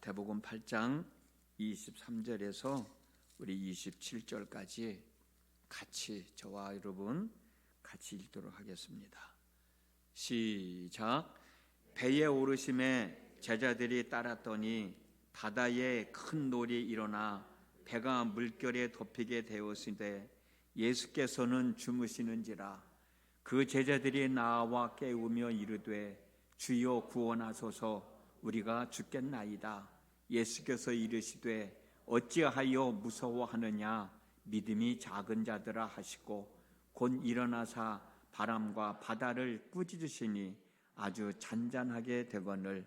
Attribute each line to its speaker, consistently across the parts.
Speaker 1: 마태복음 8장 23절에서 우리 27절까지 같이 저와 여러분 같이 읽도록 하겠습니다. 시작. 배에 오르심에 제자들이 따랐더니 바다에 큰 놀이 일어나 배가 물결에 덮이게 되었으되 예수께서는 주무시는지라. 그 제자들이 나와 깨우며 이르되 주여 구원하소서, 우리가 죽겠나이다. 예수께서 이르시되 어찌하여 무서워하느냐, 믿음이 작은 자들아 하시고 곧 일어나사 바람과 바다를 꾸짖으시니 아주 잔잔하게 되거늘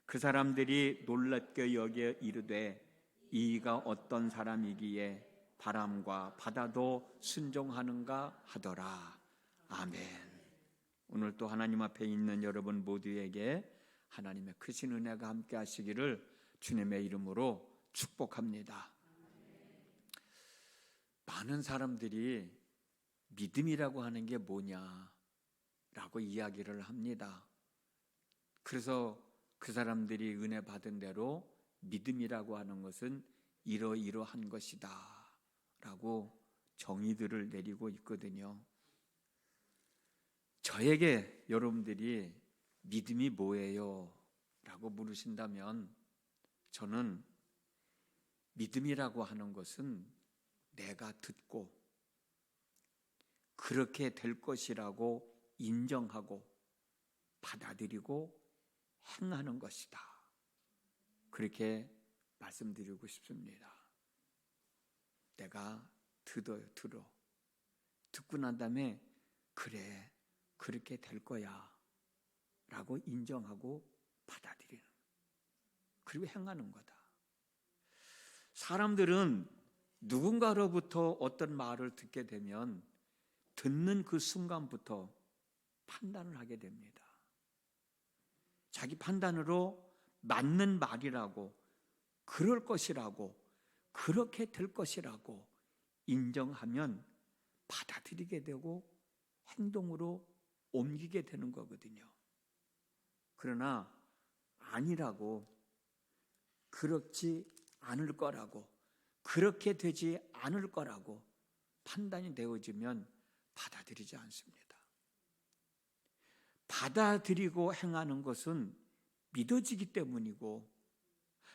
Speaker 1: 그 사람들이 놀랍게 여겨 이르되 이가 어떤 사람이기에 바람과 바다도 순종하는가 하더라. 아멘. 오늘 또 하나님 앞에 있는 여러분 모두에게 하나님의 크신 은혜가 함께 하시기를 주님의 이름으로 축복합니다. 많은 사람들이 믿음이라고 하는 게 뭐냐라고 이야기를 합니다. 그래서 그 사람들이 은혜 받은 대로 믿음이라고 하는 것은 이러이러한 것이다 라고 정의들을 내리고 있거든요. 저에게 여러분들이 믿음이 뭐예요? 라고 물으신다면 저는 믿음이라고 하는 것은 내가 듣고 그렇게 될 것이라고 인정하고 받아들이고 행하는 것이다. 그렇게 말씀드리고 싶습니다. 내가 들어. 듣고 난 다음에 그래, 그렇게 될 거야 라고 인정하고 받아들이는, 그리고 행하는 거다. 사람들은 누군가로부터 어떤 말을 듣게 되면 듣는 그 순간부터 판단을 하게 됩니다. 자기 판단으로 맞는 말이라고, 그럴 것이라고, 그렇게 될 것이라고 인정하면 받아들이게 되고 행동으로 옮기게 되는 거거든요. 그러나 아니라고, 그렇지 않을 거라고, 그렇게 되지 않을 거라고 판단이 되어지면 받아들이지 않습니다. 받아들이고 행하는 것은 믿어지기 때문이고,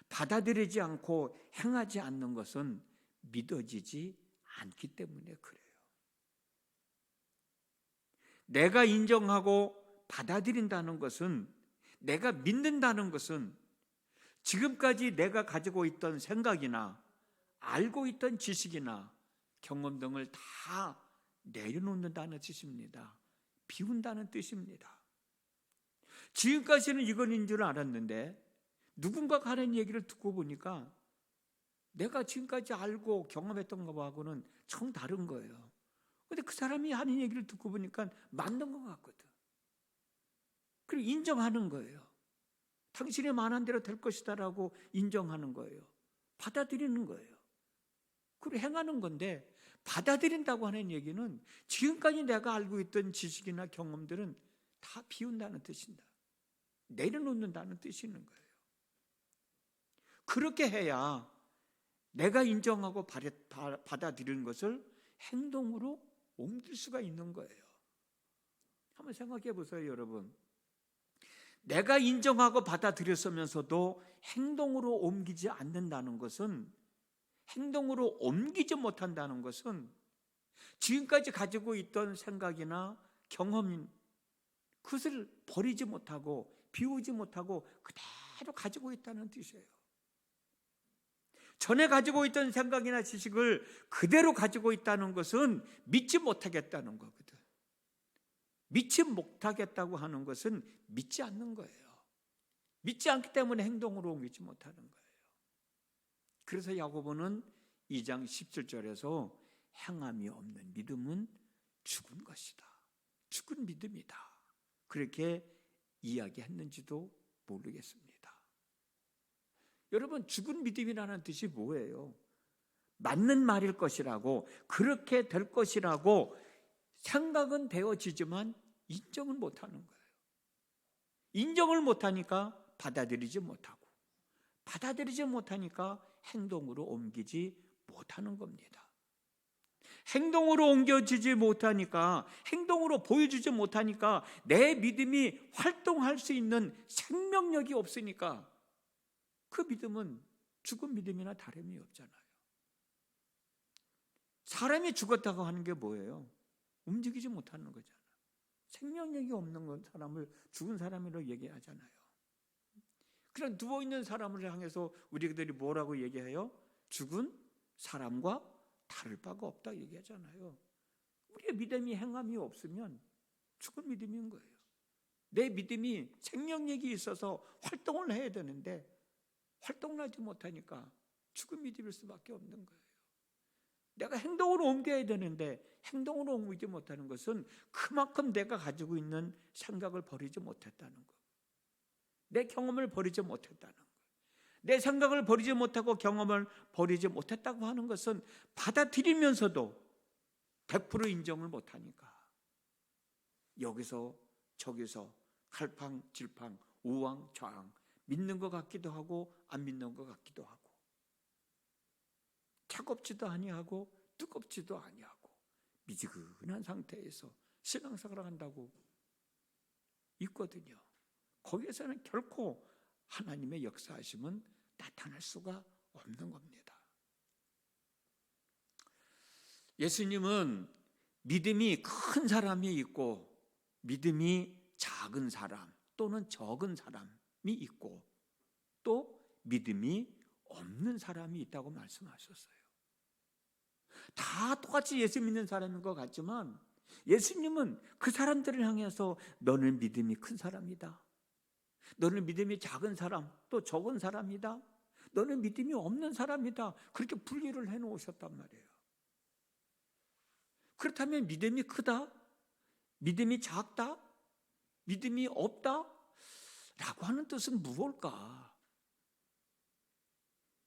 Speaker 1: 받아들이지 않고 행하지 않는 것은 믿어지지 않기 때문에 그래요. 내가 인정하고 받아들인다는 것은, 내가 믿는다는 것은 지금까지 내가 가지고 있던 생각이나 알고 있던 지식이나 경험 등을 다 내려놓는다는 뜻입니다. 비운다는 뜻입니다. 지금까지는 이건인 줄 알았는데 누군가가 하는 얘기를 듣고 보니까 내가 지금까지 알고 경험했던 것하고는 정 다른 거예요. 그런데 그 사람이 하는 얘기를 듣고 보니까 맞는 것 같거든. 그리고 인정하는 거예요. 당신이 말한 대로 될 것이다라고 인정하는 거예요. 받아들이는 거예요. 그리고 행하는 건데, 받아들인다고 하는 얘기는 지금까지 내가 알고 있던 지식이나 경험들은 다 비운다는 뜻입니다. 내려놓는다는 뜻이 있는 거예요. 그렇게 해야 내가 인정하고 받아들이는 것을 행동으로 옮길 수가 있는 거예요. 한번 생각해 보세요, 여러분. 내가 인정하고 받아들였으면서도 행동으로 옮기지 않는다는 것은, 행동으로 옮기지 못한다는 것은 지금까지 가지고 있던 생각이나 경험인 그것을 버리지 못하고 비우지 못하고 그대로 가지고 있다는 뜻이에요. 전에 가지고 있던 생각이나 지식을 그대로 가지고 있다는 것은 믿지 못하겠다는 거거든. 믿지 못하겠다고 하는 것은 믿지 않는 거예요. 믿지 않기 때문에 행동으로 옮기지 못하는 거예요. 그래서 야고보는 2장 17절에서 행함이 없는 믿음은 죽은 것이다, 죽은 믿음이다, 그렇게 이야기했는지도 모르겠습니다. 여러분, 죽은 믿음이라는 뜻이 뭐예요? 맞는 말일 것이라고, 그렇게 될 것이라고 생각은 되어지지만 인정을 못하는 거예요. 인정을 못하니까 받아들이지 못하고, 받아들이지 못하니까 행동으로 옮기지 못하는 겁니다. 행동으로 옮겨지지 못하니까, 행동으로 보여주지 못하니까 내 믿음이 활동할 수 있는 생명력이 없으니까 그 믿음은 죽은 믿음이나 다름이 없잖아요. 사람이 죽었다고 하는 게 뭐예요? 움직이지 못하는 거잖아요. 생명력이 없는 사람을 죽은 사람이라고 얘기하잖아요. 그런 누워있는 사람을 향해서 우리들이 뭐라고 얘기해요? 죽은 사람과 다를 바가 없다 얘기하잖아요. 우리의 믿음이 행함이 없으면 죽은 믿음인 거예요. 내 믿음이 생명력이 있어서 활동을 해야 되는데 활동을 하지 못하니까 죽은 믿음일 수밖에 없는 거예요. 내가 행동으로 옮겨야 되는데 행동으로 옮기지 못하는 것은 그만큼 내가 가지고 있는 생각을 버리지 못했다는 거, 내 경험을 버리지 못했다는 거, 내 생각을 버리지 못하고 경험을 버리지 못했다고 하는 것은 받아들이면서도 100% 인정을 못하니까 여기서 저기서 갈팡질팡 우왕좌왕, 믿는 것 같기도 하고 안 믿는 것 같기도 하고, 차갑지도 아니하고 뜨겁지도 아니하고 미지근한 상태에서 신앙생활을 한다고 있거든요. 거기에서는 결코 하나님의 역사하심은 나타날 수가 없는 겁니다. 예수님은 믿음이 큰 사람이 있고 믿음이 작은 사람 또는 적은 사람이 있고 또 믿음이 없는 사람이 있다고 말씀하셨어요. 다 똑같이 예수 믿는 사람인 것 같지만 예수님은 그 사람들을 향해서 너는 믿음이 큰 사람이다, 너는 믿음이 작은 사람 또 적은 사람이다, 너는 믿음이 없는 사람이다, 그렇게 분리를 해놓으셨단 말이에요. 그렇다면 믿음이 크다, 믿음이 작다, 믿음이 없다 라고 하는 뜻은 무엇일까?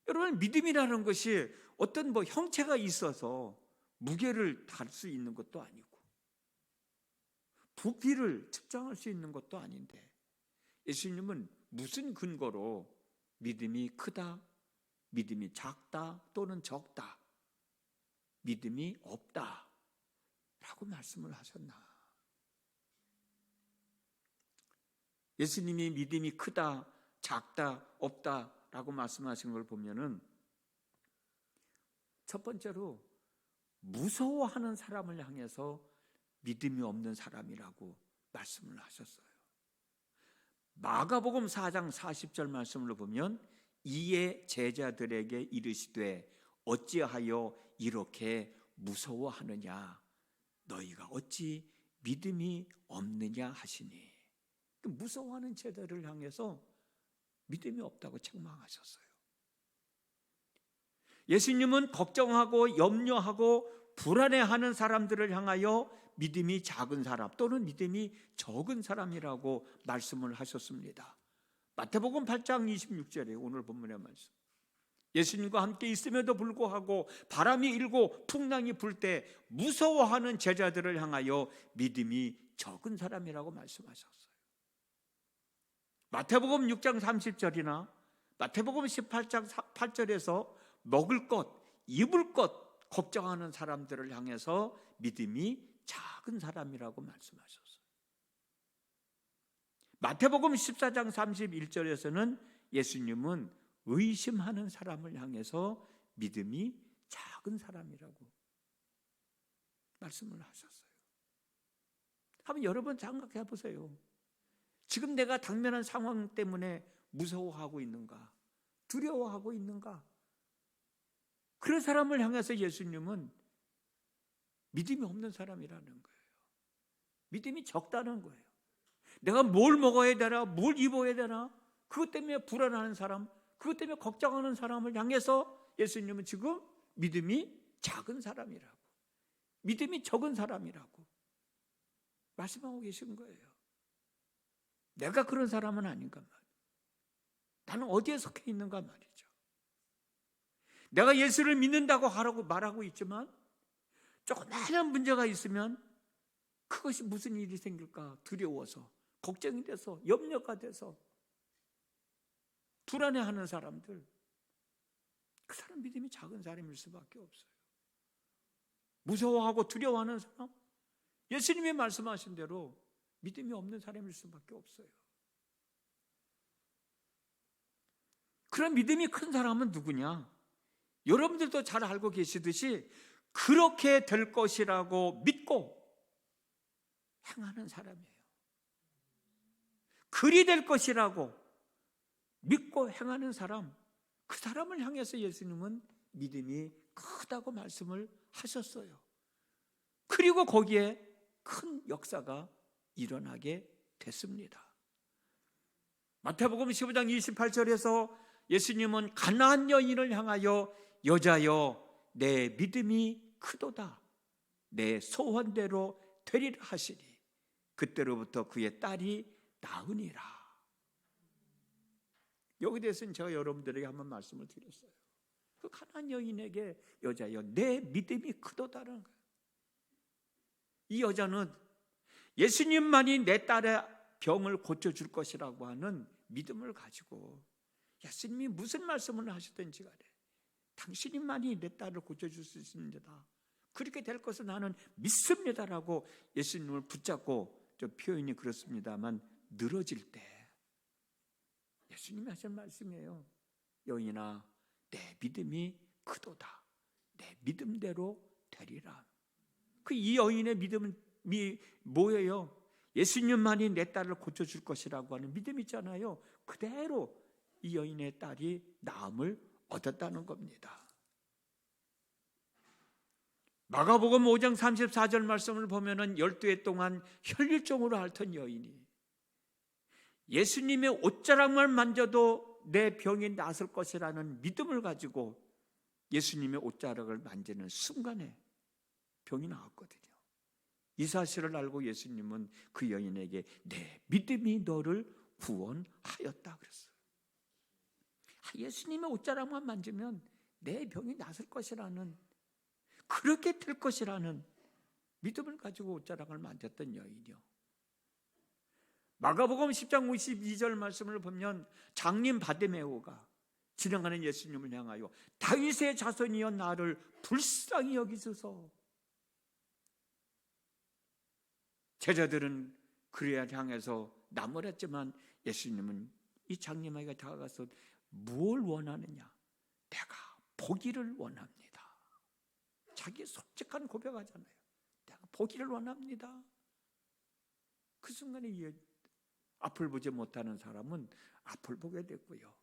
Speaker 1: 여러분, 믿음이라는 것이 어떤 형체가 있어서 무게를 달 수 있는 것도 아니고 부피를 측정할 수 있는 것도 아닌데 예수님은 무슨 근거로 믿음이 크다, 믿음이 작다 또는 적다, 믿음이 없다 라고 말씀을 하셨나? 예수님이 믿음이 크다, 작다, 없다 라고 말씀하신 걸 보면은 첫 번째로 무서워하는 사람을 향해서 믿음이 없는 사람이라고 말씀을 하셨어요. 마가복음 4장 40절 말씀을 보면 이에 제자들에게 이르시되 어찌하여 이렇게 무서워하느냐, 너희가 어찌 믿음이 없느냐 하시니. 무서워하는 제자들을 향해서 믿음이 없다고 책망하셨어요. 예수님은 걱정하고 염려하고 불안해하는 사람들을 향하여 믿음이 작은 사람 또는 믿음이 적은 사람이라고 말씀을 하셨습니다. 마태복음 8장 26절에 오늘 본문의 말씀, 예수님과 함께 있음에도 불구하고 바람이 일고 풍랑이 불 때 무서워하는 제자들을 향하여 믿음이 적은 사람이라고 말씀하셨어요. 마태복음 6장 30절이나 마태복음 18장 8절에서 먹을 것, 입을 것 걱정하는 사람들을 향해서 믿음이 작은 사람이라고 말씀하셨어요. 마태복음 14장 31절에서는 예수님은 의심하는 사람을 향해서 믿음이 작은 사람이라고 말씀을 하셨어요. 한번 여러분 생각해 보세요. 지금 내가 당면한 상황 때문에 무서워하고 있는가? 두려워하고 있는가? 그런 사람을 향해서 예수님은 믿음이 없는 사람이라는 거예요. 믿음이 적다는 거예요. 내가 뭘 먹어야 되나, 뭘 입어야 되나, 그것 때문에 불안하는 사람, 그것 때문에 걱정하는 사람을 향해서 예수님은 지금 믿음이 작은 사람이라고, 믿음이 적은 사람이라고 말씀하고 계신 거예요. 내가 그런 사람은 아닌가 말이에요. 나는 어디에 속해 있는가 말이죠. 내가 예수를 믿는다고 말하고 있지만 조그마한 문제가 있으면 그것이 무슨 일이 생길까 두려워서, 걱정이 돼서, 염려가 돼서 불안해하는 사람들, 그 사람 믿음이 작은 사람일 수밖에 없어요. 무서워하고 두려워하는 사람, 예수님이 말씀하신 대로 믿음이 없는 사람일 수밖에 없어요. 그런 믿음이 큰 사람은 누구냐? 여러분들도 잘 알고 계시듯이 그렇게 될 것이라고 믿고 행하는 사람이에요. 그리 될 것이라고 믿고 행하는 사람, 그 사람을 향해서 예수님은 믿음이 크다고 말씀을 하셨어요. 그리고 거기에 큰 역사가 일어나게 됐습니다. 마태복음 15장 28절에서 예수님은 가나안 여인을 향하여 여자여 내 믿음이 크도다, 내 소원대로 되리라 하시니 그때로부터 그의 딸이 나으니라. 여기 대해서는 제가 여러분들에게 한번 말씀을 드렸어요. 그 가나안 여인에게 여자여 내 믿음이 크도다라는 거예요. 이 여자는 예수님만이 내 딸의 병을 고쳐줄 것이라고 하는 믿음을 가지고 예수님이 무슨 말씀을 하시든지 간에 당신만이 내 딸을 고쳐줄 수 있습니다, 그렇게 될 것을 나는 믿습니다라고 예수님을 붙잡고, 저 표현이 그렇습니다만 늘어질 때 예수님이 하신 말씀이에요. 여인아 내 믿음이 크도다, 내 믿음대로 되리라. 그 이 여인의 믿음이 뭐예요? 예수님만이 내 딸을 고쳐줄 것이라고 하는 믿음 있잖아요. 그대로 이 여인의 딸이 나음을 얻었다는 겁니다. 마가복음 5장 34절 말씀을 보면은 12해 동안 혈류증으로 앓던 여인이 예수님의 옷자락만 만져도 내 병이 나을 것이라는 믿음을 가지고 예수님의 옷자락을 만지는 순간에 병이 나았거든요. 이 사실을 알고 예수님은 그 여인에게 내 믿음이 너를 구원하였다 그랬어요. 예수님의 옷자락만 만지면 내 병이 나을 것이라는, 그렇게 될 것이라는 믿음을 가지고 옷자락을 만졌던 여인이요. 마가복음 10장 52절 말씀을 보면 장님 바디메오가 지나가는 예수님을 향하여 다윗의 자손이여 나를 불쌍히 여기소서. 제자들은 그를 향해서 나무랬지만 예수님은 이 장님에게 다가가서 뭘 원하느냐? 내가 보기를 원합니다. 자기 솔직한 고백하잖아요. 내가 보기를 원합니다. 그 순간에 앞을 보지 못하는 사람은 앞을 보게 됐고요.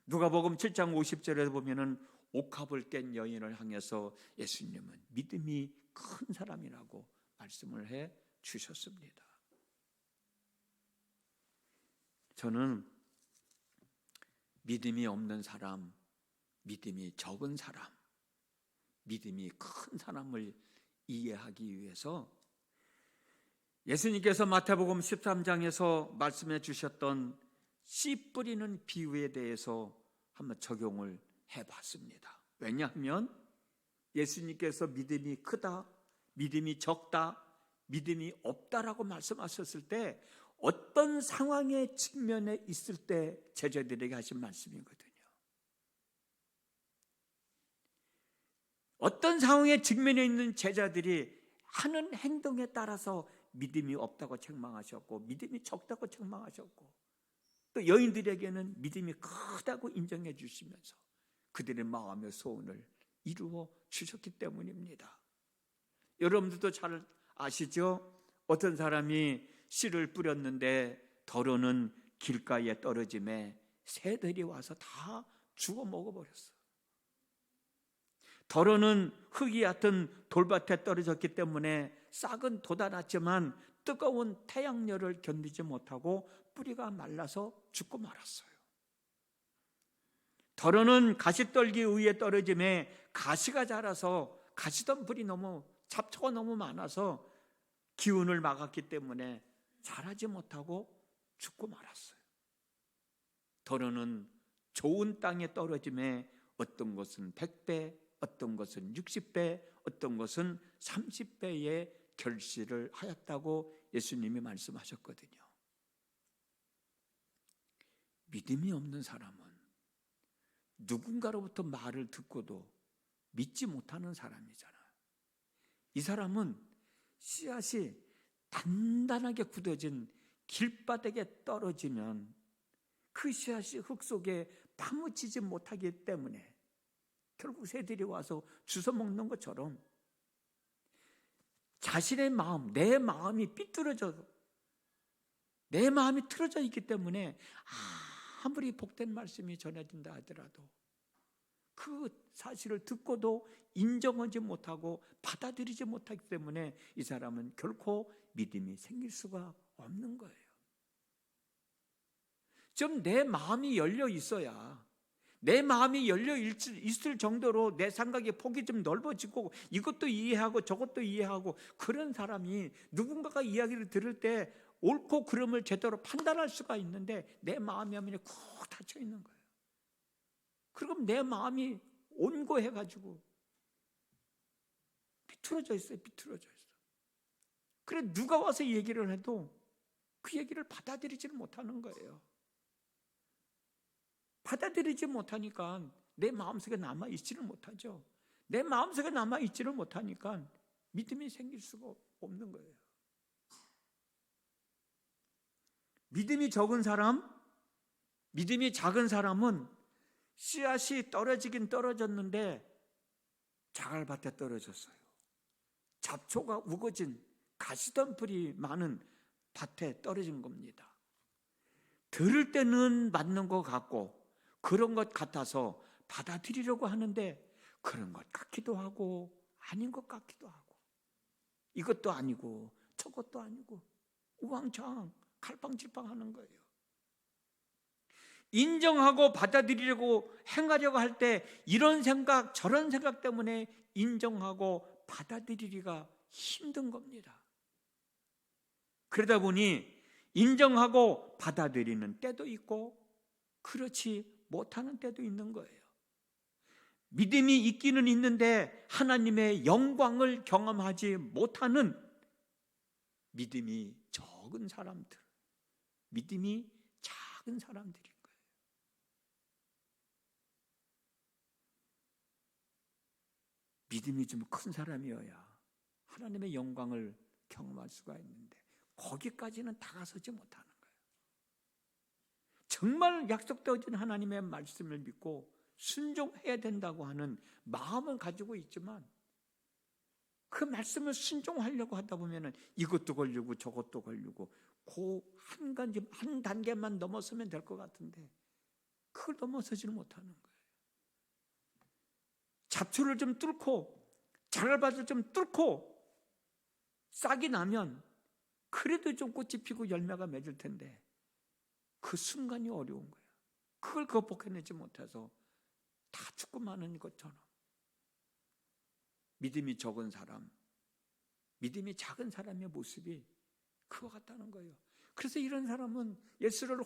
Speaker 1: 누가복음 7장 50절에 보면은 옥합을 깬 여인을 향해서 예수님은 믿음이 큰 사람이라고 말씀을 해 주셨습니다. 저는 믿음이 없는 사람, 믿음이 적은 사람, 믿음이 큰 사람을 이해하기 위해서 예수님께서 마태복음 13장에서 말씀해 주셨던 씨 뿌리는 비유에 대해서 한번 적용을 해봤습니다. 왜냐하면 예수님께서 믿음이 크다, 믿음이 적다, 믿음이 없다라고 말씀하셨을 때 어떤 상황의 측면에 있을 때 제자들에게 하신 말씀이거든요. 어떤 상황의 측면에 있는 제자들이 하는 행동에 따라서 믿음이 없다고 책망하셨고 믿음이 적다고 책망하셨고 또 여인들에게는 믿음이 크다고 인정해 주시면서 그들의 마음의 소원을 이루어 주셨기 때문입니다. 여러분들도 잘 아시죠? 어떤 사람이 씨를 뿌렸는데 덜어는 길가에 떨어짐에 새들이 와서 다 죽어 먹어버렸어요. 덜어는 흙이 얕은 돌밭에 떨어졌기 때문에 싹은 돋아났지만 뜨거운 태양열을 견디지 못하고 뿌리가 말라서 죽고 말았어요. 덜어는 가시떨기 위에 떨어짐에 가시가 자라서 가시던 풀이 잡초가 너무 많아서 기운을 막았기 때문에 자라지 못하고 죽고 말았어요. 덜어는 좋은 땅에 떨어짐에 어떤 것은 100배, 어떤 것은 60배, 어떤 것은 30배의 결실을 하였다고 예수님이 말씀하셨거든요. 믿음이 없는 사람은 누군가로부터 말을 듣고도 믿지 못하는 사람이잖아요. 이 사람은 씨앗이 단단하게 굳어진 길바닥에 떨어지면 그 씨앗이 흙 속에 파묻히지 못하기 때문에 결국 새들이 와서 주워 먹는 것처럼 자신의 마음, 내 마음이 삐뚤어져서 내 마음이 틀어져 있기 때문에 아무리 복된 말씀이 전해진다 하더라도 그 사실을 듣고도 인정하지 못하고 받아들이지 못하기 때문에 이 사람은 결코 믿음이 생길 수가 없는 거예요. 좀 내 마음이 열려 있어야, 내 마음이 열려 있을 정도로 내 생각의 폭이 좀 넓어지고 이것도 이해하고 저것도 이해하고 그런 사람이 누군가가 이야기를 들을 때 옳고 그름을 제대로 판단할 수가 있는데 내 마음이 하면 쿡 닫혀 있는 거예요. 그럼 내 마음이 온고해가지고 비틀어져 있어요. 비틀어져 있어요. 그래 누가 와서 얘기를 해도 그 얘기를 받아들이지를 못하는 거예요. 받아들이지 못하니까 내 마음속에 남아있지를 못하죠. 내 마음속에 남아있지를 못하니까 믿음이 생길 수가 없는 거예요. 믿음이 적은 사람, 믿음이 작은 사람은 씨앗이 떨어지긴 떨어졌는데 자갈밭에 떨어졌어요. 잡초가 우거진 가시덤불이 많은 밭에 떨어진 겁니다. 들을 때는 맞는 것 같고 그런 것 같아서 받아들이려고 하는데 그런 것 같기도 하고 아닌 것 같기도 하고 이것도 아니고 저것도 아니고 우왕좌왕 갈팡질팡 하는 거예요. 인정하고 받아들이려고 행하려고 할 때 이런 생각 저런 생각 때문에 인정하고 받아들이기가 힘든 겁니다. 그러다 보니 인정하고 받아들이는 때도 있고 그렇지 못하는 때도 있는 거예요. 믿음이 있기는 있는데 하나님의 영광을 경험하지 못하는 믿음이 적은 사람들, 믿음이 작은 사람들인 거예요. 믿음이 좀 큰 사람이어야 하나님의 영광을 경험할 수가 있는데 거기까지는 다가서지 못하는 거예요. 정말 약속되어진 하나님의 말씀을 믿고 순종해야 된다고 하는 마음은 가지고 있지만 그 말씀을 순종하려고 하다 보면 이것도 걸리고 저것도 걸리고 그 한 단계만 넘어서면 될 것 같은데 그걸 넘어서지는 못하는 거예요. 잡초를 좀 뚫고 자갈밭을 좀 뚫고 싹이 나면 그래도 좀 꽃이 피고 열매가 맺을 텐데 그 순간이 어려운 거예요. 그걸 극복해내지 못해서 다 죽고 마는 것처럼 믿음이 적은 사람, 믿음이 작은 사람의 모습이 그와 같다는 거예요. 그래서 이런 사람은 예수를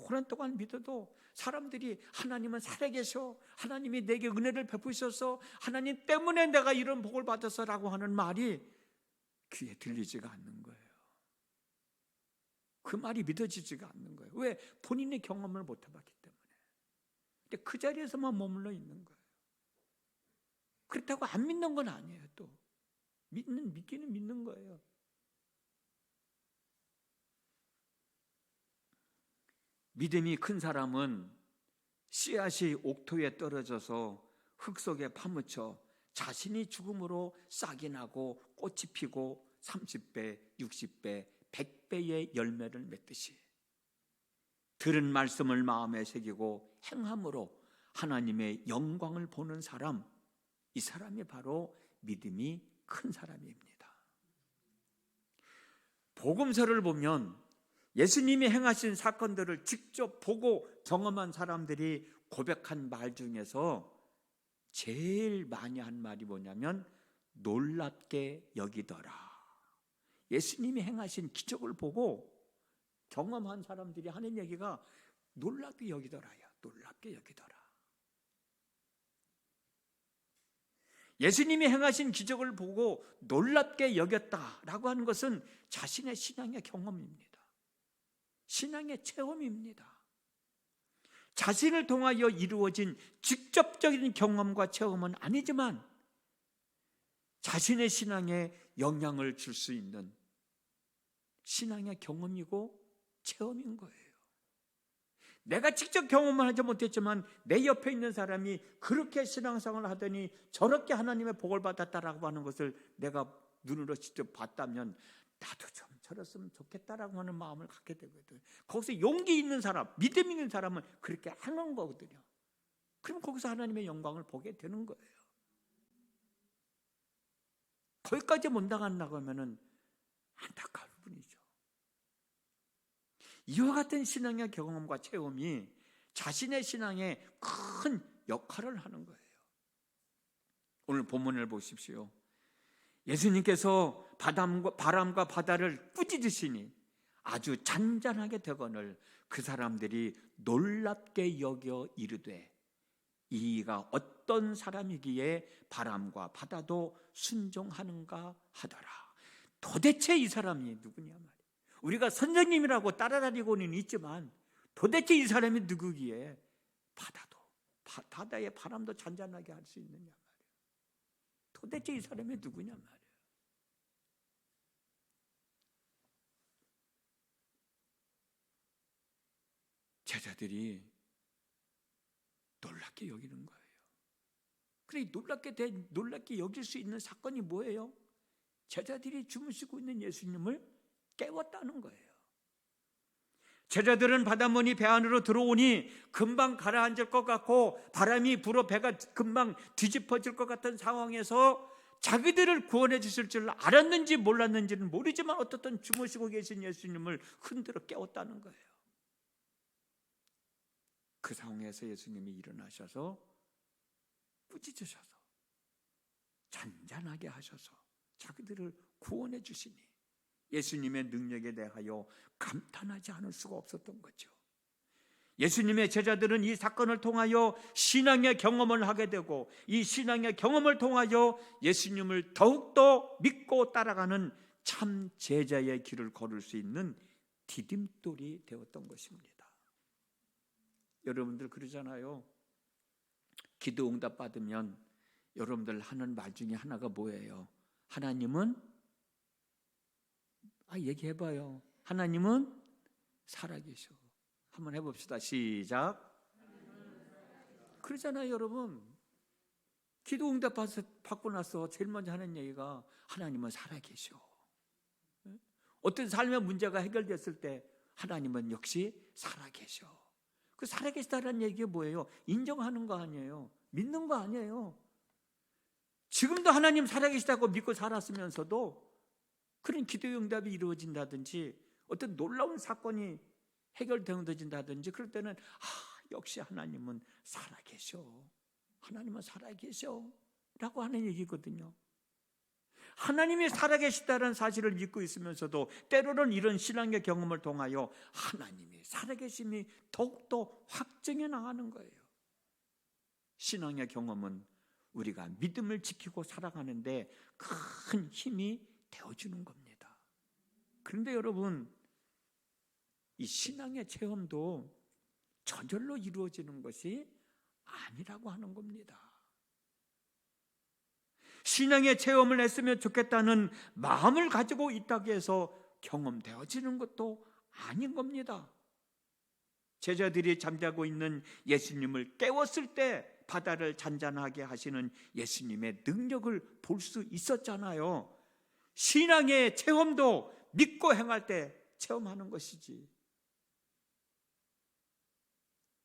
Speaker 1: 오랜 동안 믿어도 사람들이 하나님은 살아계셔, 하나님이 내게 은혜를 베푸셔서 하나님 때문에 내가 이런 복을 받았어라고 하는 말이 귀에 들리지가 않는 거예요. 그 말이 믿어지지가 않는 거예요. 왜? 본인의 경험을 못 해봤기 때문에. 근데 그 자리에서만 머물러 있는 거예요. 그렇다고 안 믿는 건 아니에요. 또 믿기는 믿는 거예요. 믿음이 큰 사람은 씨앗이 옥토에 떨어져서 흙 속에 파묻혀 자신이 죽음으로 싹이 나고 꽃이 피고 30배, 60배, 100배의 열매를 맺듯이 들은 말씀을 마음에 새기고 행함으로 하나님의 영광을 보는 사람, 이 사람이 바로 믿음이 큰 사람입니다. 복음서를 보면 예수님이 행하신 사건들을 직접 보고 경험한 사람들이 고백한 말 중에서 제일 많이 한 말이 뭐냐면 놀랍게 여기더라. 예수님이 행하신 기적을 보고 경험한 사람들이 하는 얘기가 놀랍게 여기더라요. 놀랍게 여기더라. 예수님이 행하신 기적을 보고 놀랍게 여겼다라고 하는 것은 자신의 신앙의 경험입니다. 신앙의 체험입니다. 자신을 통하여 이루어진 직접적인 경험과 체험은 아니지만 자신의 신앙에 영향을 줄 수 있는 신앙의 경험이고 체험인 거예요. 내가 직접 경험을 하지 못했지만 내 옆에 있는 사람이 그렇게 신앙생활을 하더니 저렇게 하나님의 복을 받았다라고 하는 것을 내가 눈으로 직접 봤다면 나도 좀 저랬으면 좋겠다라고 하는 마음을 갖게 되거든. 거기서 용기 있는 사람, 믿음 있는 사람은 그렇게 하는 거거든요. 그럼 거기서 하나님의 영광을 보게 되는 거예요. 거기까지 못 나간다고 하면은 안타까울 뿐이죠. 이와 같은 신앙의 경험과 체험이 자신의 신앙에 큰 역할을 하는 거예요. 오늘 본문을 보십시오. 예수님께서 바람과 바다를 꾸짖으시니 아주 잔잔하게 되거늘 그 사람들이 놀랍게 여겨 이르되 이가 어떤 사람이기에 바람과 바다도 순종하는가 하더라. 도대체 이 사람이 누구냐 말이에요. 우리가 선생님이라고 따라다니고는 있지만 도대체 이 사람이 누구기에 바다의 바람도 잔잔하게 할 수 있느냐 말이에요. 도대체 이 사람이 누구냐 말이에요. 제자들이 놀랍게 여기는 거예요. 그래 놀랍게 여길 수 있는 사건이 뭐예요? 제자들이 주무시고 있는 예수님을 깨웠다는 거예요. 제자들은 바닷물이 배 안으로 들어오니 금방 가라앉을 것 같고 바람이 불어 배가 금방 뒤집어질 것 같은 상황에서 자기들을 구원해 주실 줄 알았는지 몰랐는지는 모르지만 어떻든 주무시고 계신 예수님을 흔들어 깨웠다는 거예요. 그 상황에서 예수님이 일어나셔서 꾸짖으셔서 잔잔하게 하셔서 자기들을 구원해 주시니 예수님의 능력에 대하여 감탄하지 않을 수가 없었던 거죠. 예수님의 제자들은 이 사건을 통하여 신앙의 경험을 하게 되고 이 신앙의 경험을 통하여 예수님을 더욱더 믿고 따라가는 참 제자의 길을 걸을 수 있는 디딤돌이 되었던 것입니다. 여러분들 그러잖아요. 기도 응답 받으면 여러분들 하는 말 중에 하나가 뭐예요? 하나님은 얘기해봐요. 하나님은 살아계셔. 한번 해봅시다. 시작. 그러잖아요, 여러분. 기도 응답 받고 나서 제일 먼저 하는 얘기가 하나님은 살아계셔. 어떤 삶의 문제가 해결됐을 때 하나님은 역시 살아계셔. 그 살아계시다라는 얘기가 뭐예요? 인정하는 거 아니에요. 믿는 거 아니에요. 지금도 하나님 살아계시다고 믿고 살았으면서도 그런 기도 응답이 이루어진다든지 어떤 놀라운 사건이 해결되어진다든지 그럴 때는 역시 하나님은 살아계셔. 하나님은 살아계셔 라고 하는 얘기거든요. 하나님이 살아계시다는 사실을 믿고 있으면서도 때로는 이런 신앙의 경험을 통하여 하나님이 살아계심이 더욱더 확증해 나가는 거예요. 신앙의 경험은 우리가 믿음을 지키고 살아가는데 큰 힘이 되어주는 겁니다. 그런데 여러분, 이 신앙의 체험도 저절로 이루어지는 것이 아니라고 하는 겁니다. 신앙의 체험을 했으면 좋겠다는 마음을 가지고 있다고 해서 경험되어지는 것도 아닌 겁니다. 제자들이 잠자고 있는 예수님을 깨웠을 때 바다를 잔잔하게 하시는 예수님의 능력을 볼 수 있었잖아요. 신앙의 체험도 믿고 행할 때 체험하는 것이지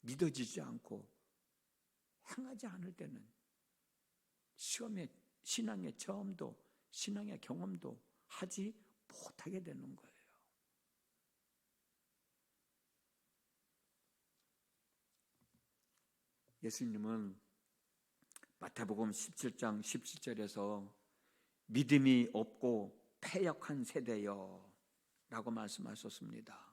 Speaker 1: 믿어지지 않고 행하지 않을 때는 신앙의 체험도 신앙의 경험도 하지 못하게 되는 거예요. 예수님은 마태복음 17장 17절에서 믿음이 없고 패역한 세대여 라고 말씀하셨습니다.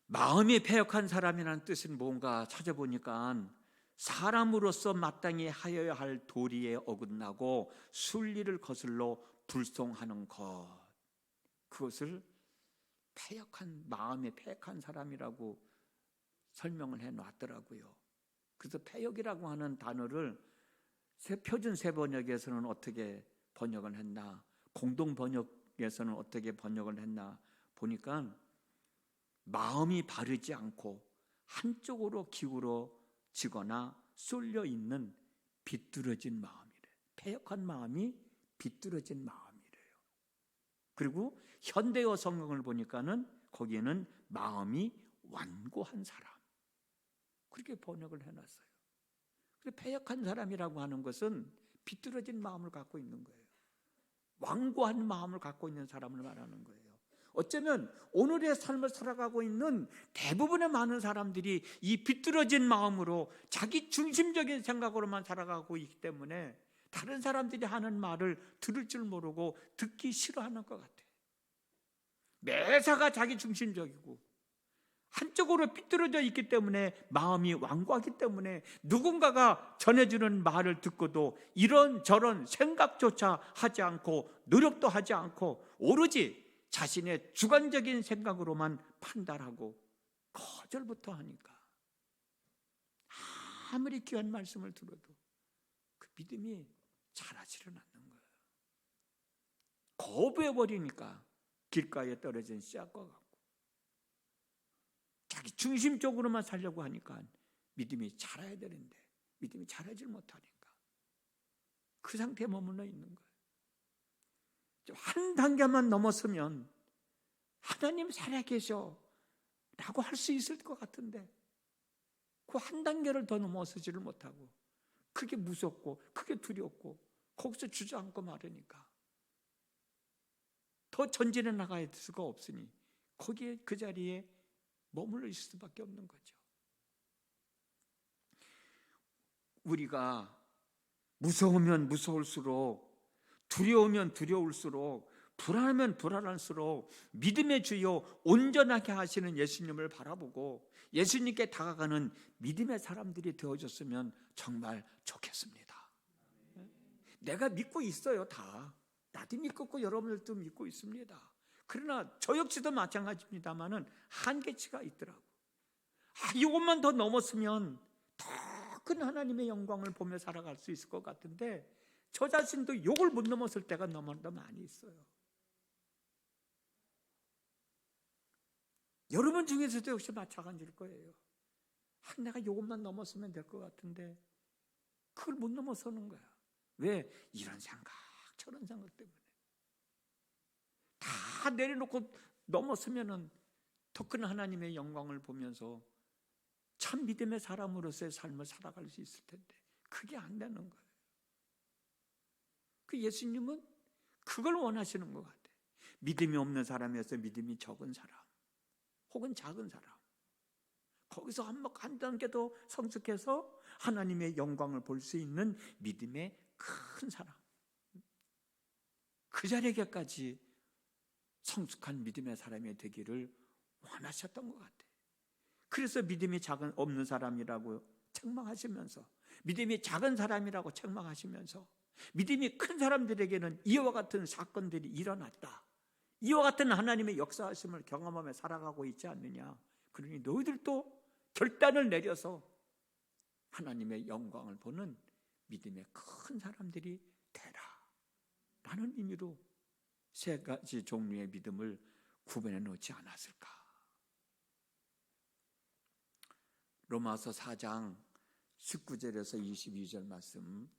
Speaker 1: 마음이 패역한 사람이라는 뜻은 뭔가 찾아보니까 사람으로서 마땅히 하여야 할 도리에 어긋나고 순리를 거슬러 불송하는 것, 그것을 패역한 마음에 패역한 사람이라고 설명을 해놨더라고요. 그래서 패역이라고 하는 단어를 표준 세번역에서는 어떻게 번역을 했나, 공동 번역에서는 어떻게 번역을 했나 보니까 마음이 바르지 않고 한쪽으로 기울어지거나 쏠려 있는 비뚤어진 마음이래. 패역한 마음이 비뚤어진 마음이래요. 그리고 현대어 성경을 보니까는 거기에는 마음이 완고한 사람, 그렇게 번역을 해놨어요. 그래서 패역한 사람이라고 하는 것은 비뚤어진 마음을 갖고 있는 거예요. 완고한 마음을 갖고 있는 사람을 말하는 거예요. 어쩌면 오늘의 삶을 살아가고 있는 대부분의 많은 사람들이 이 비뚤어진 마음으로 자기 중심적인 생각으로만 살아가고 있기 때문에 다른 사람들이 하는 말을 들을 줄 모르고 듣기 싫어하는 것 같아요. 매사가 자기 중심적이고 한쪽으로 삐뚤어져 있기 때문에, 마음이 완고하기 때문에 누군가가 전해주는 말을 듣고도 이런저런 생각조차 하지 않고 노력도 하지 않고 오로지 자신의 주관적인 생각으로만 판단하고 거절부터 하니까 아무리 귀한 말씀을 들어도 그 믿음이 자라지를 않는 거예요. 거부해버리니까 길가에 떨어진 씨앗과 같고, 자기 중심적으로만 살려고 하니까 믿음이 자라야 되는데 믿음이 자라질 못하니까 그 상태에 머물러 있는 거예요. 한 단계만 넘었으면 하나님 살아계셔 라고 할 수 있을 것 같은데 그 한 단계를 더 넘어서지를 못하고 그게 무섭고 그게 두렵고 거기서 주저앉고 말으니까 더 전진해 나갈 수가 없으니 거기에 그 자리에 머물러 있을 수밖에 없는 거죠. 우리가 무서우면 무서울수록, 두려우면 두려울수록, 불안하면 불안할수록 믿음의 주여 온전하게 하시는 예수님을 바라보고 예수님께 다가가는 믿음의 사람들이 되어줬으면 정말 좋겠습니다. 내가 믿고 있어요. 다 나도 믿고 있고 여러분들도 믿고 있습니다. 그러나 저 역시도 마찬가지입니다만은 한계치가 있더라고. 이것만 더 넘었으면 더 큰 하나님의 영광을 보며 살아갈 수 있을 것 같은데 저 자신도 이걸 못 넘었을 때가 너무나 많이 있어요. 여러분 중에서도 역시 마찬가지일 거예요. 내가 이것만 넘었으면 될 것 같은데 그걸 못 넘어서는 거야. 왜? 이런 생각 저런 생각 때문에. 다 내려놓고 넘었으면 더 큰 하나님의 영광을 보면서 참 믿음의 사람으로서의 삶을 살아갈 수 있을 텐데 그게 안 되는 거예요. 그 예수님은 그걸 원하시는 것 같아요. 믿음이 없는 사람에서 믿음이 적은 사람 혹은 작은 사람, 거기서 한 단계 더 성숙해서 하나님의 영광을 볼 수 있는 믿음의 큰 사람, 그 자리에까지 성숙한 믿음의 사람이 되기를 원하셨던 것 같아요. 그래서 믿음이 없는 사람이라고 책망하시면서, 믿음이 작은 사람이라고 책망하시면서, 믿음이 큰 사람들에게는 이와 같은 사건들이 일어났다, 이와 같은 하나님의 역사하심을 경험하며 살아가고 있지 않느냐. 그러니 너희들도 결단을 내려서 하나님의 영광을 보는 믿음의 큰 사람들이 되라 라는 의미로 세 가지 종류의 믿음을 구분해 놓지 않았을까. 로마서 4장 19절에서 22절 말씀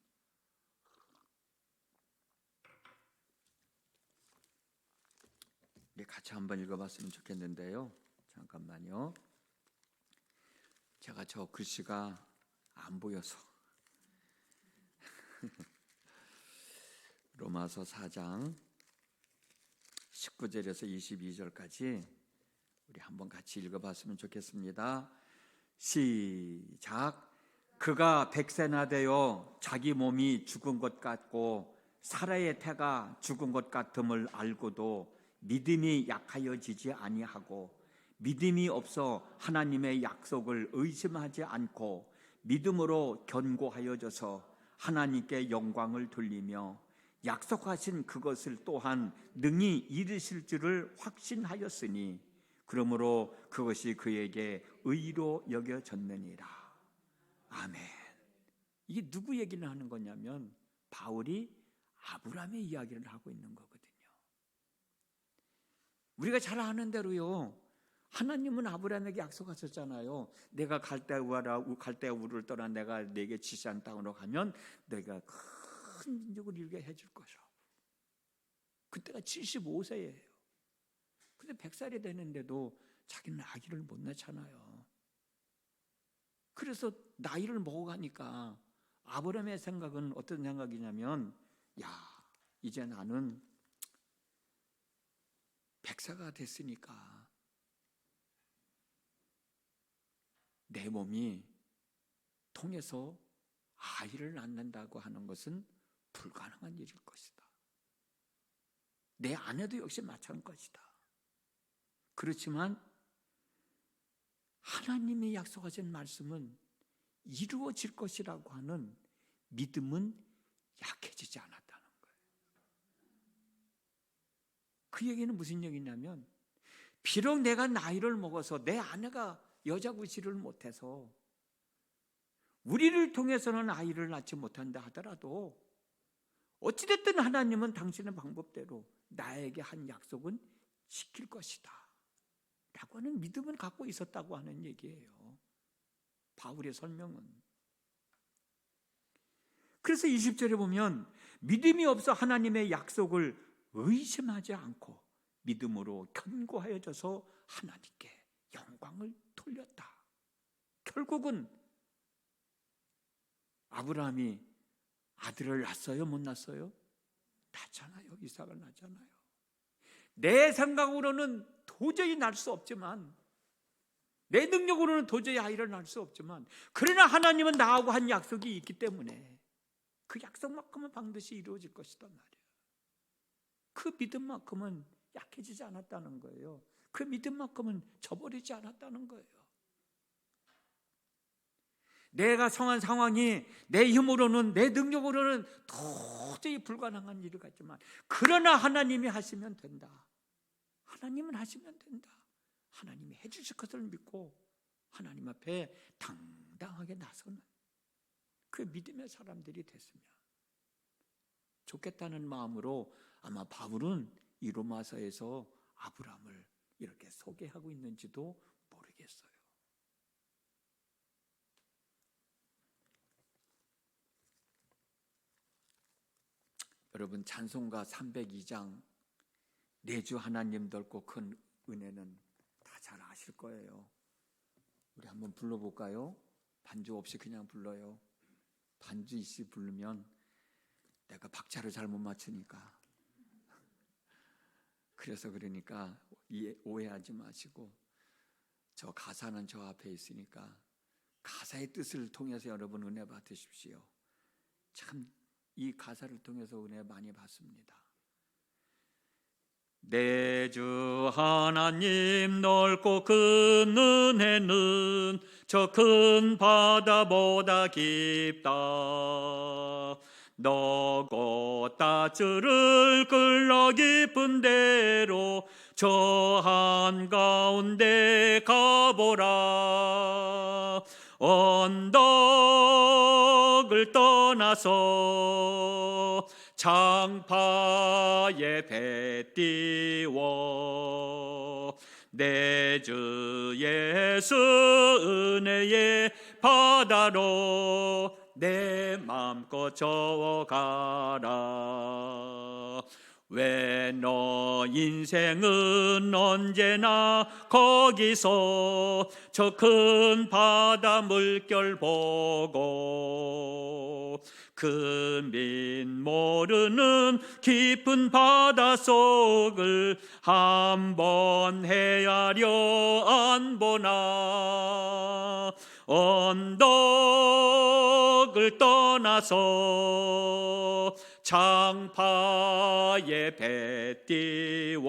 Speaker 1: 같이 한번 읽어봤으면 좋겠는데요. 잠깐만요. 제가 저 글씨가 안 보여서 로마서 4장 19절에서 22절까지 우리 한번 같이 읽어봤으면 좋겠습니다. 시작. 그가 백세나 되어 자기 몸이 죽은 것 같고 사라의 태가 죽은 것 같음을 알고도 믿음이 약하여지지 아니하고 믿음이 없어 하나님의 약속을 의심하지 않고 믿음으로 견고하여져서 하나님께 영광을 돌리며 약속하신 그것을 또한 능히 이루실 줄을 확신하였으니 그러므로 그것이 그에게 의로 여겨졌느니라. 아멘. 이게 누구 얘기를 하는 거냐면 바울이 아브라함의 이야기를 하고 있는 거거든요. 우리가 잘 아는 대로요, 하나님은 아브라함에게 약속하셨잖아요. 내가 갈대아 우를 떠나 내가 네게 지시한 땅으로 가면 내가 큰 민족을 이루게 해줄 것이라. 그때가 75세예요. 근데 100살이 되는데도 자기는 아기를 못 낳잖아요. 그래서 나이를 먹어가니까 아브라함의 생각은 어떤 생각이냐면, 야, 이제 나는 100세가 됐으니까 내 몸이 통해서 아이를 낳는다고 하는 것은 불가능한 일일 것이다. 내 아내도 역시 마찬가지다. 그렇지만 하나님이 약속하신 말씀은 이루어질 것이라고 하는 믿음은 약해지지 않았다는 거예요. 그 얘기는 무슨 얘기냐면, 비록 내가 나이를 먹어서 내 아내가 여자 구실을 못해서 우리를 통해서는 아이를 낳지 못한다 하더라도 어찌됐든 하나님은 당신의 방법대로 나에게 한 약속은 지킬 것이다 라고 하는 믿음을 갖고 있었다고 하는 얘기예요. 바울의 설명은. 그래서 20절에 보면 믿음이 없어 하나님의 약속을 의심하지 않고 믿음으로 견고하여져서 하나님께 영광을 돌렸다. 결국은 아브라함이 아들을 낳았어요? 못 낳았어요? 낳잖아요. 이삭을 낳잖아요. 내 생각으로는 도저히 낳을 수 없지만, 내 능력으로는 도저히 아이를 낳을 수 없지만, 그러나 하나님은 나하고 한 약속이 있기 때문에 그 약속만큼은 반드시 이루어질 것이단 말이에요. 그 믿음만큼은 약해지지 않았다는 거예요. 그 믿음만큼은 저버리지 않았다는 거예요. 내가 성한 상황이 내 힘으로는, 내 능력으로는 도저히 불가능한 일을 같지만, 그러나 하나님이 하시면 된다. 하나님은 하시면 된다. 하나님이 해주실 것을 믿고 하나님 앞에 당당하게 나서는 그 믿음의 사람들이 됐으면 좋겠다는 마음으로 아마 바울은 이 로마서에서 아브라함을 이렇게 소개하고 있는지도 모르겠어요. 여러분, 찬송가 302장 내주 하나님 넓고 큰 은혜는 다 잘 아실 거예요. 우리 한번 불러볼까요? 반주 없이 그냥 불러요. 반주 있이 부르면 내가 박자를 잘못 맞추니까, 그래서 그러니까 오해하지 마시고, 저 가사는 저 앞에 있으니까 가사의 뜻을 통해서 여러분 은혜 받으십시오. 참 이 가사를 통해서 은혜 많이 받습니다. 내 주 하나님 넓고 큰 은혜는 저 큰 바다보다 깊다. 너고 따주를 끌러 깊은 대로 저 한가운데 가보라. 언덕을 떠나서 창파에 배 띄워 내 주 예수 은혜의 바다로 내 맘껏 저어가라. 왜 너 인생은 언제나 거기서 저 큰 바다 물결 보고 그 민 모르는 깊은 바닷속을 한번 헤아려 안 보나. 언덕을 떠나서 창파에 배 띄워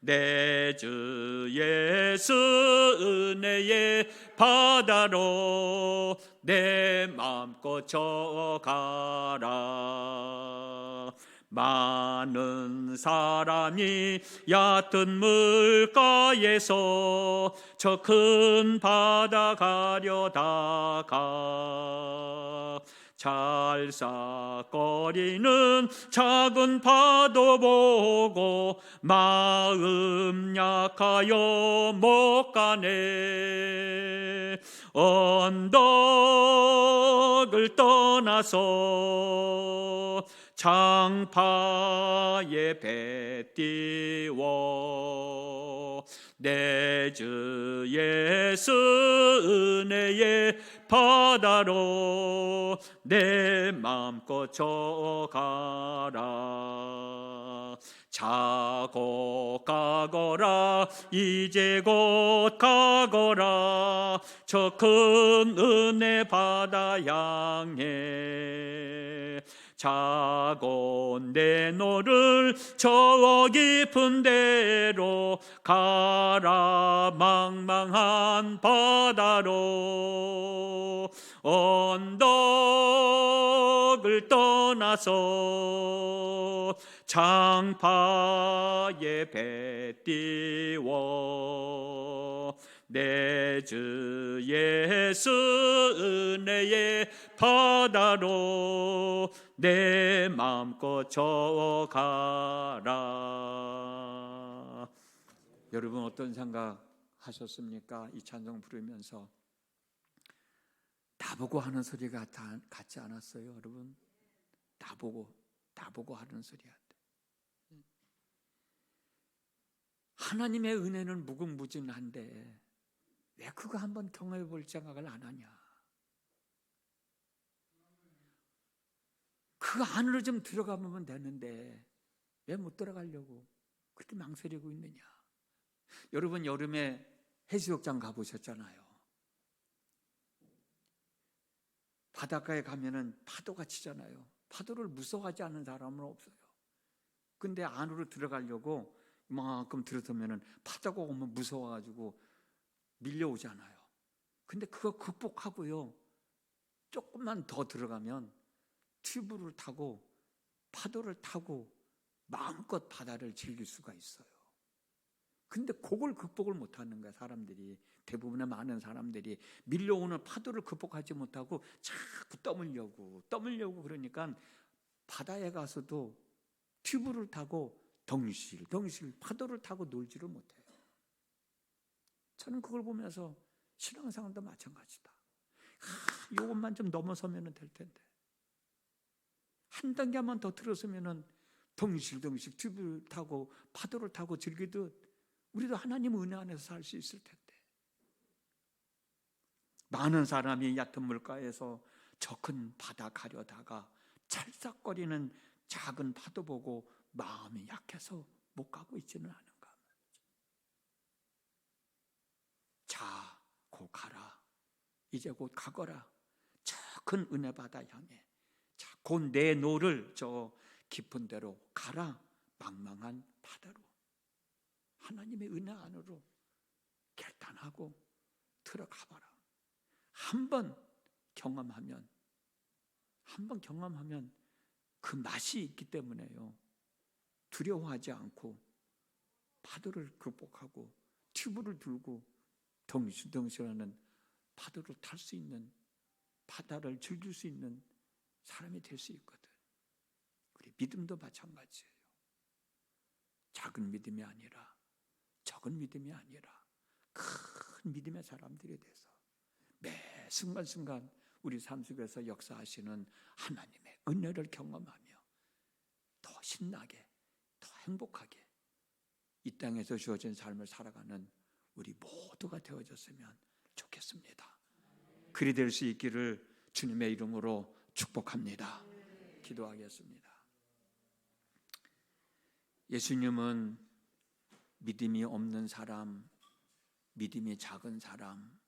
Speaker 1: 내 주 예수 은혜의 바다로 내 맘껏 저어가라. 많은 사람이 얕은 물가에서 저 큰 바다 가려다가 찰싹거리는 작은 파도 보고 마음 약하여 못 가네. 언덕을 떠나서 장파에 배 띄워 내 주 예수 은혜의 바다로 내 맘껏 저가라. 자고 가거라. 이제 곧 가거라. 저 큰 은혜 바다 향해 자고 내 노를 저 깊은 데로 가라. 망망한 바다로 언덕을 떠나서 장파에 배 띄워 내 주 예수 은혜의 바다로 내 맘껏 저가라. 여러분 어떤 생각 하셨습니까? 이 찬송 부르면서 나보고 하는 소리가 같지 않았어요, 여러분? 나보고 하는 소리 같아. 하나님의 은혜는 무궁무진한데 왜 그거 한번 경험해 볼 생각을 안 하냐? 그 안으로 좀 들어가 보면 되는데 왜 못 들어가려고 그렇게 망설이고 있느냐? 여러분 여름에 해수욕장 가보셨잖아요. 바닷가에 가면은 파도가 치잖아요. 파도를 무서워하지 않는 사람은 없어요. 근데 안으로 들어가려고 이만큼 들어서면은 파도가 오면 무서워가지고 밀려오잖아요. 근데 그거 극복하고요, 조금만 더 들어가면 튜브를 타고 파도를 타고 마음껏 바다를 즐길 수가 있어요. 근데 그걸 극복을 못하는 거야. 사람들이, 대부분의 많은 사람들이 밀려오는 파도를 극복하지 못하고 자꾸 떠밀려고 그러니까 바다에 가서도 튜브를 타고 덩실 파도를 타고 놀지를 못해요. 저는 그걸 보면서 신앙생활도 마찬가지다. 이것만 좀 넘어서면 될 텐데, 한 단계만 더 들어서면 덩실 튜브를 타고 파도를 타고 즐기듯 우리도 하나님 은혜 안에서 살 수 있을 텐데. 많은 사람이 얕은 물가에서 저 큰 바다 가려다가 찰싹거리는 작은 파도 보고 마음이 약해서 못 가고 있지는 않은가. 자, 곧 가라. 이제 곧 가거라. 저 큰 은혜 바다 향해. 자, 곧 내 노를 저 깊은 데로 가라. 망망한 바다로. 하나님의 은혜 안으로 결단하고 들어가봐라. 한번 경험하면 그 맛이 있기 때문에요, 두려워하지 않고 파도를 극복하고 튜브를 들고 덩실덩실하는 파도를 탈 수 있는, 바다를 즐길 수 있는 사람이 될 수 있거든. 우리 믿음도 마찬가지예요. 작은 믿음이 아니라, 적은 믿음이 아니라 큰 믿음의 사람들이 돼서 매 순간순간 우리 삶 속에서 역사하시는 하나님의 은혜를 경험하며 더 신나게, 더 행복하게 이 땅에서 주어진 삶을 살아가는 우리 모두가 되어졌으면 좋겠습니다. 그리 될 수 있기를 주님의 이름으로 축복합니다. 기도하겠습니다. 예수님은 믿음이 없는 사람, 믿음이 작은 사람,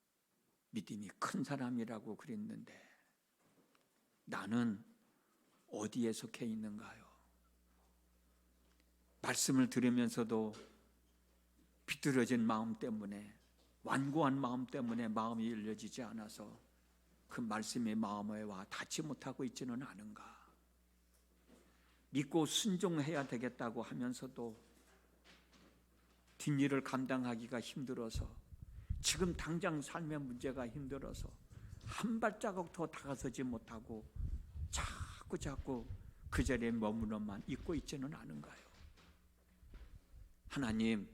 Speaker 1: 믿음이 큰 사람이라고 그랬는데 나는 어디에 속해 있는가요? 말씀을 들으면서도 비뚤어진 마음 때문에, 완고한 마음 때문에 마음이 열려지지 않아서 그 말씀의 마음에 와 닿지 못하고 있지는 않은가? 믿고 순종해야 되겠다고 하면서도 뒷일을 감당하기가 힘들어서, 지금 당장 삶의 문제가 힘들어서 한 발자국 더 다가서지 못하고 자꾸 그 자리에 머무러만 있고 있지는 않은가요? 하나님,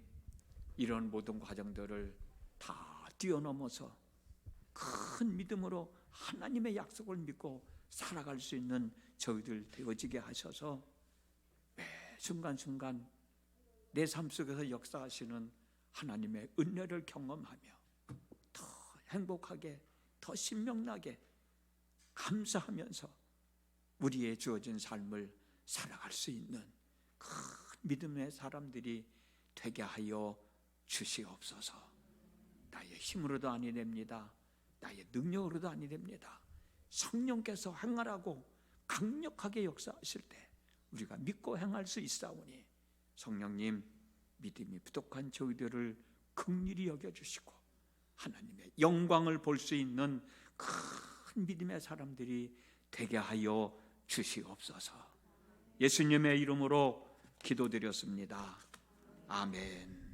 Speaker 1: 이런 모든 과정들을 다 뛰어넘어서 큰 믿음으로 하나님의 약속을 믿고 살아갈 수 있는 저희들 되어지게 하셔서 매 순간순간 내 삶 속에서 역사하시는 하나님의 은혜를 경험하며 더 행복하게, 더 신명나게 감사하면서 우리의 주어진 삶을 살아갈 수 있는 큰 믿음의 사람들이 되게 하여 주시옵소서. 나의 힘으로도 아니 됩니다. 나의 능력으로도 아니 됩니다. 성령께서 행하라고 강력하게 역사하실 때 우리가 믿고 행할 수 있사오니 성령님, 믿음이 부족한 저희들을 긍휼히 여겨주시고 하나님의 영광을 볼 수 있는 큰 믿음의 사람들이 되게 하여 주시옵소서. 예수님의 이름으로 기도드렸습니다. 아멘.